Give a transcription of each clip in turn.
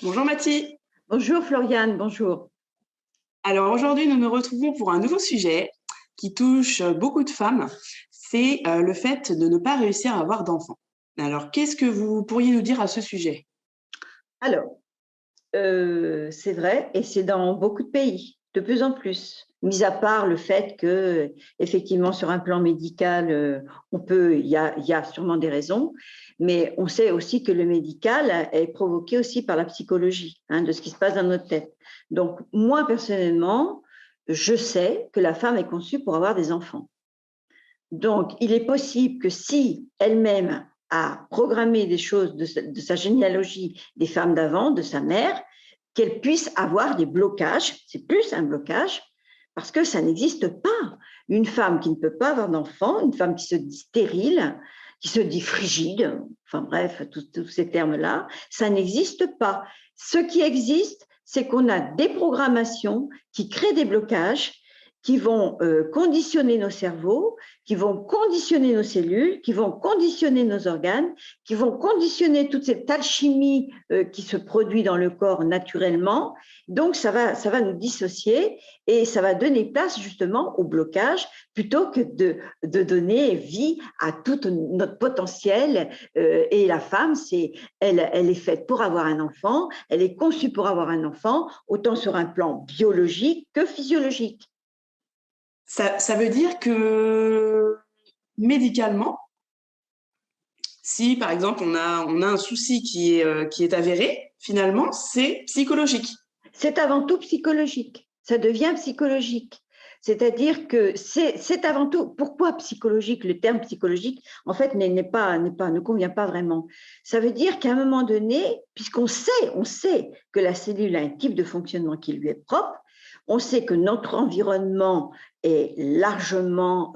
Bonjour Mathie. Bonjour Floriane, bonjour. Alors aujourd'hui, nous nous retrouvons pour un nouveau sujet qui touche beaucoup de femmes. C'est le fait de ne pas réussir à avoir d'enfants. Alors, qu'est-ce que vous pourriez nous dire à ce sujet? Alors, c'est vrai et c'est dans beaucoup de pays, de plus en plus. Mis à part le fait que, effectivement, sur un plan médical, il y a sûrement des raisons, mais on sait aussi que le médical est provoqué aussi par la psychologie, hein, de ce qui se passe dans notre tête. Donc, moi, personnellement, je sais que la femme est conçue pour avoir des enfants. Donc, il est possible que si elle-même a programmé des choses de sa généalogie des femmes d'avant, de sa mère, qu'elle puisse avoir des blocages, c'est plus un blocage, parce que ça n'existe pas. Une femme qui ne peut pas avoir d'enfant, une femme qui se dit stérile, qui se dit frigide, enfin bref, tous ces termes-là, ça n'existe pas. Ce qui existe, c'est qu'on a des programmations qui créent des blocages, qui vont conditionner nos cerveaux, qui vont conditionner nos cellules, qui vont conditionner nos organes, qui vont conditionner toute cette alchimie qui se produit dans le corps naturellement. Donc, ça va nous dissocier et ça va donner place justement au blocage plutôt que de donner vie à tout notre potentiel. Et la femme, elle est faite pour avoir un enfant, elle est conçue pour avoir un enfant, autant sur un plan biologique que physiologique. Ça veut dire que médicalement, si par exemple on a un souci qui est avéré, finalement, c'est psychologique. C'est avant tout psychologique. Ça devient psychologique. C'est-à-dire que c'est avant tout. Pourquoi psychologique? Le terme psychologique, en fait, ne convient pas vraiment. Ça veut dire qu'à un moment donné, puisqu'on sait, on sait que la cellule a un type de fonctionnement qui lui est propre, on sait que notre environnement est largement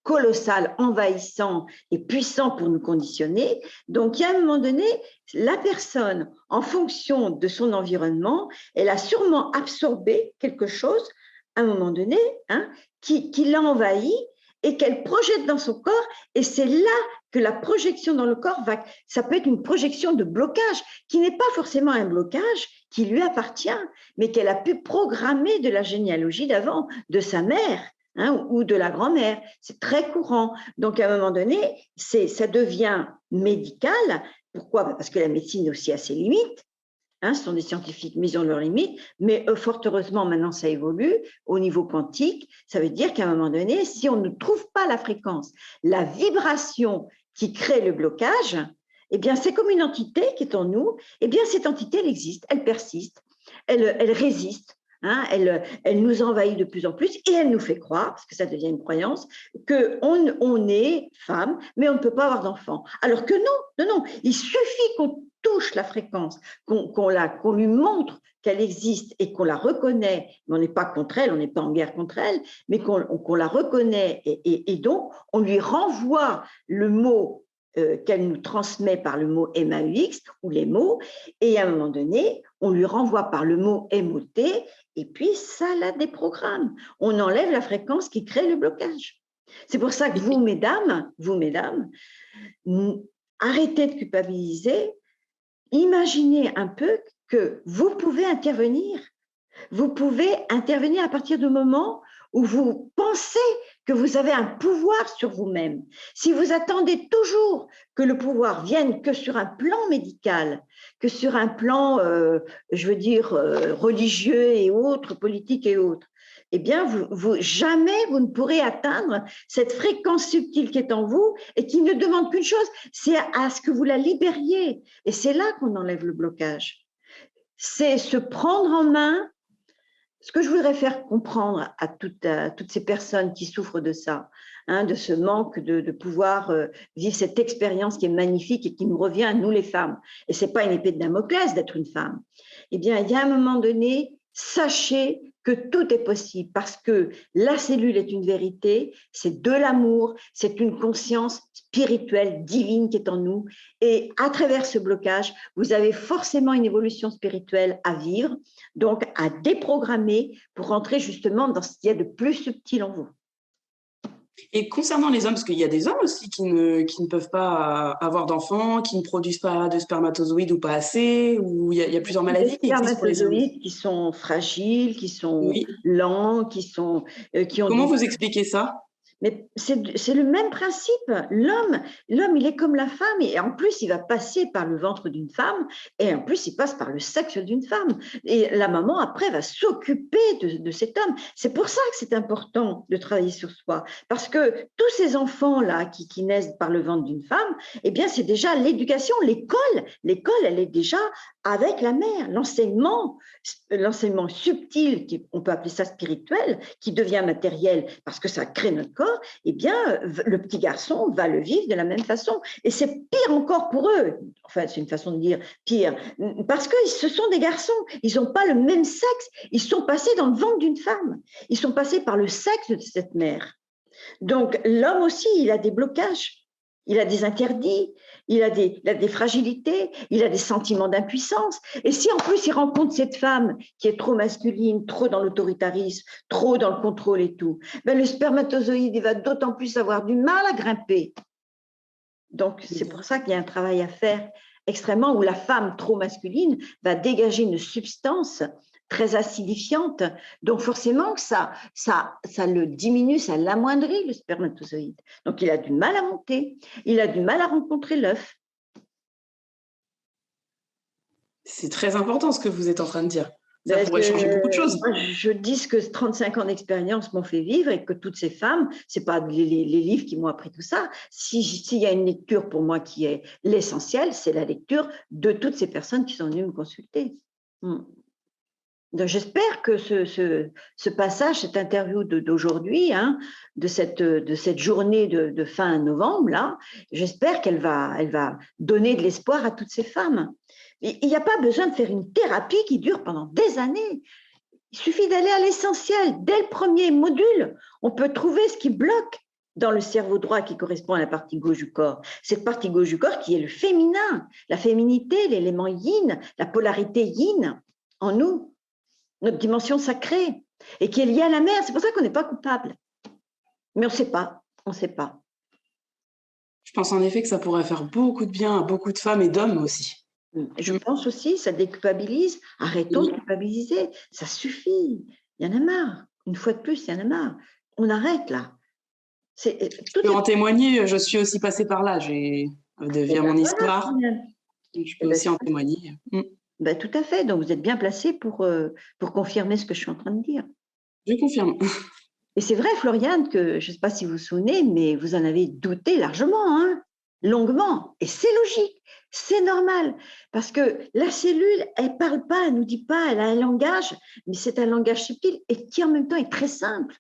colossal, envahissant et puissant pour nous conditionner. Donc, il y a un moment donné, la personne, en fonction de son environnement, elle a sûrement absorbé quelque chose à un moment donné, hein, qui l'a envahi et qu'elle projette dans son corps. Et c'est là que la projection dans le corps ça peut être une projection de blocage qui n'est pas forcément un blocage qui lui appartient, mais qu'elle a pu programmer de la généalogie d'avant, de sa mère. Hein, ou de la grand-mère, c'est très courant. Donc à un moment donné, ça devient médical. Pourquoi? Parce que la médecine aussi a ses limites. Hein, ce sont des scientifiques, mais ils ont leurs limites. Mais fort heureusement, maintenant, ça évolue au niveau quantique. Ça veut dire qu'à un moment donné, si on ne trouve pas la fréquence, la vibration qui crée le blocage, eh bien, c'est comme une entité qui est en nous. Eh bien, cette entité, elle existe, elle persiste, elle résiste. Hein, elle nous envahit de plus en plus et elle nous fait croire, parce que ça devient une croyance, qu'on est femme, mais on ne peut pas avoir d'enfant. Alors que non, non, non, il suffit qu'on touche la fréquence, qu'on lui montre qu'elle existe et qu'on la reconnaît, mais on n'est pas contre elle, on n'est pas en guerre contre elle, mais qu'on la reconnaît et donc on lui renvoie le mot qu'elle nous transmet par le mot MAUX ou les mots, et à un moment donné, on lui renvoie par le mot MOT, et puis ça la déprogramme. On enlève la fréquence qui crée le blocage. C'est pour ça que vous, mesdames, arrêtez de culpabiliser. Imaginez un peu que vous pouvez intervenir. Vous pouvez intervenir à partir du moment où vous pensez que vous avez un pouvoir sur vous-même. Si vous attendez toujours que le pouvoir vienne que sur un plan médical, que sur un plan, je veux dire, religieux et autres, politique et autres, eh bien, jamais vous ne pourrez atteindre cette fréquence subtile qui est en vous et qui ne demande qu'une chose, c'est à ce que vous la libériez. Et c'est là qu'on enlève le blocage. C'est se prendre en main. Ce que je voudrais faire comprendre à toutes ces personnes qui souffrent de ça, hein, de ce manque de pouvoir vivre cette expérience qui est magnifique et qui nous revient à nous les femmes, et ce n'est pas une épée de Damoclès d'être une femme, eh bien, il y a un moment donné, sachez que tout est possible parce que la cellule est une vérité, c'est de l'amour, c'est une conscience spirituelle, divine qui est en nous. Et à travers ce blocage, vous avez forcément une évolution spirituelle à vivre, donc à déprogrammer pour rentrer justement dans ce qu'il y a de plus subtil en vous. Et concernant les hommes, parce qu'il y a des hommes aussi qui ne peuvent pas avoir d'enfants, qui ne produisent pas de spermatozoïdes ou pas assez, ou il y a plusieurs Des maladies qui existent pour les hommes aussi. spermatozoïdes qui sont fragiles, qui sont Oui. lents, qui ont Comment du. vous expliquez ça? Mais c'est le même principe. L'homme, il est comme la femme, et en plus, il va passer par le ventre d'une femme, et en plus, il passe par le sexe d'une femme. Et la maman, après, va s'occuper de cet homme. C'est pour ça que c'est important de travailler sur soi, parce que tous ces enfants-là qui naissent par le ventre d'une femme, eh bien, c'est déjà l'éducation, l'école. L'école, elle est déjà avec la mère. L'enseignement subtil, on peut appeler ça spirituel, qui devient matériel parce que ça crée notre corps, eh bien, le petit garçon va le vivre de la même façon. Et c'est pire encore pour eux. Enfin, c'est une façon de dire pire, parce que ce sont des garçons. Ils n'ont pas le même sexe. Ils sont passés dans le ventre d'une femme. Ils sont passés par le sexe de cette mère. Donc, l'homme aussi, il a des blocages. Il a des interdits, il a des fragilités, il a des sentiments d'impuissance. Et si en plus il rencontre cette femme qui est trop masculine, trop dans l'autoritarisme, trop dans le contrôle et tout, ben le spermatozoïde il va d'autant plus avoir du mal à grimper. Donc c'est pour ça qu'il y a un travail à faire extrêmement où la femme trop masculine va dégager une substance très acidifiante. Donc forcément, ça le diminue, ça l'amoindrit, le spermatozoïde. Donc il a du mal à monter, il a du mal à rencontrer l'œuf. C'est très important ce que vous êtes en train de dire. Ça pourrait changer beaucoup de choses. Moi, je dis que 35 ans d'expérience m'ont fait vivre et que toutes ces femmes, c'est pas les livres qui m'ont appris tout ça. S'il y a une lecture pour moi qui est l'essentiel, c'est la lecture de toutes ces personnes qui sont venues me consulter. Donc, j'espère que ce passage, cette interview d'aujourd'hui, hein, de cette journée de fin novembre, là, j'espère elle va donner de l'espoir à toutes ces femmes. Il n'y a pas besoin de faire une thérapie qui dure pendant des années. Il suffit d'aller à l'essentiel. Dès le premier module, on peut trouver ce qui bloque dans le cerveau droit qui correspond à la partie gauche du corps. Cette partie gauche du corps qui est le féminin, la féminité, l'élément yin, la polarité yin en nous, notre dimension sacrée, et qui est liée à la mère. C'est pour ça qu'on n'est pas coupable. Mais on ne sait pas. On ne sait pas. Je pense en effet que ça pourrait faire beaucoup de bien à beaucoup de femmes et d'hommes aussi. Je pense aussi, ça déculpabilise. Arrêtons de culpabiliser. Ça suffit. Il y en a marre. Une fois de plus, il y en a marre. On arrête là. Je peux en témoigner, je suis aussi passée par là. Via mon histoire, je peux aussi en témoigner. Ben, tout à fait. Donc, vous êtes bien placé pour confirmer ce que je suis en train de dire. Je confirme. Et c'est vrai, Floriane, que je ne sais pas si vous vous souvenez, mais vous en avez douté largement, hein, longuement. Et c'est logique, c'est normal. Parce que la cellule, elle ne parle pas, elle ne nous dit pas, elle a un langage, mais c'est un langage subtil et qui en même temps est très simple,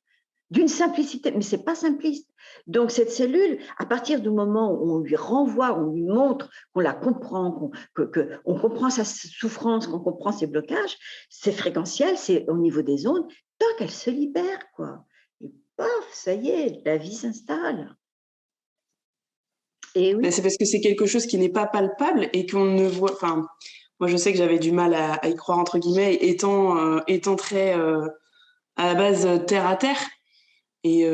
d'une simplicité, mais ce n'est pas simpliste. Donc, cette cellule, à partir du moment où on lui renvoie, on lui montre qu'on la comprend, qu'on comprend sa souffrance, qu'on comprend ses blocages, c'est fréquentiel, c'est au niveau des ondes, tant qu'elle se libère, quoi. Et paf, ça y est, la vie s'installe. Et oui. Mais c'est parce que c'est quelque chose qui n'est pas palpable et qu'on ne voit. Enfin, moi, je sais que j'avais du mal à y croire, entre guillemets, étant très à la base terre à terre. Et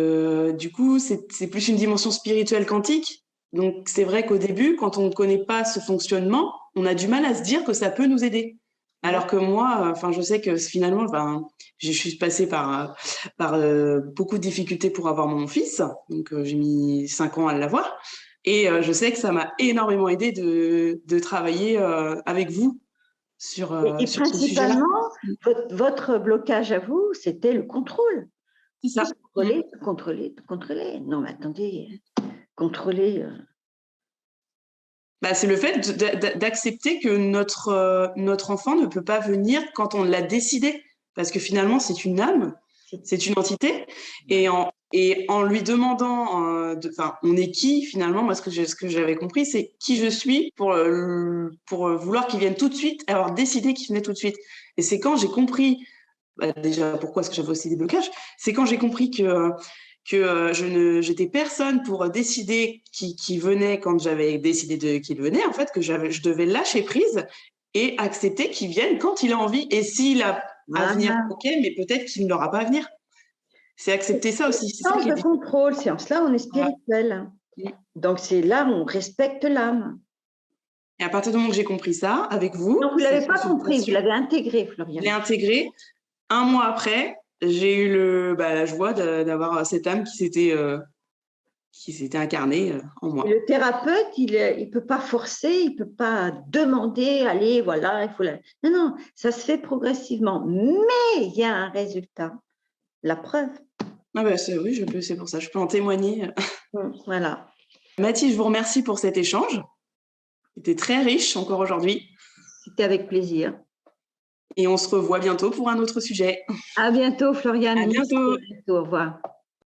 du coup, c'est plus une dimension spirituelle quantique. Donc, c'est vrai qu'au début, quand on ne connaît pas ce fonctionnement, on a du mal à se dire que ça peut nous aider. Alors que moi, enfin, je sais que finalement, je suis passée par beaucoup de difficultés pour avoir mon fils. Donc, j'ai mis 5 ans à l'avoir. Et je sais que ça m'a énormément aidé de travailler avec vous sur ce sujet-là. Principalement, votre blocage à vous, c'était le contrôle. C'est ça. Contrôler. Non, mais attendez, contrôler. C'est le fait d'accepter que notre enfant ne peut pas venir quand on l'a décidé. Parce que finalement, c'est une âme, c'est une entité. Et en lui demandant, on est qui finalement? Moi, ce que j'avais compris, c'est qui je suis pour vouloir qu'il vienne tout de suite, avoir décidé qu'il venait tout de suite. Et c'est quand j'ai compris, déjà, pourquoi est-ce que j'avais aussi des blocages? C'est quand j'ai compris que j'étais personne pour décider qui venait quand j'avais décidé qu'il venait, en fait, que je devais lâcher prise et accepter qu'il vienne quand il a envie. Et s'il a à venir, ok, mais peut-être qu'il n'aura pas à venir. C'est accepter ça aussi. C'est ça Sens qui est de difficile. contrôle, c'est en cela on est spirituel. Mm. Donc c'est là où on respecte l'âme. Et à partir du moment que j'ai compris ça, avec vous, Donc vous ne cette l'avez pas compris, vous consultation, l'avez intégré, je Florian. l'ai intégré. Un mois après, j'ai eu la joie d'avoir cette âme qui s'était incarnée en moi. Et le thérapeute, il ne peut pas forcer, il ne peut pas demander, allez, voilà, il faut la... Non, non, ça se fait progressivement. Mais il y a un résultat. La preuve. Ah bah, oui, c'est pour ça, je peux en témoigner. Voilà. Mathilde, je vous remercie pour cet échange. C'était très riche encore aujourd'hui. C'était avec plaisir. Et on se revoit bientôt pour un autre sujet. À bientôt, Floriane. À bientôt. Merci, au revoir.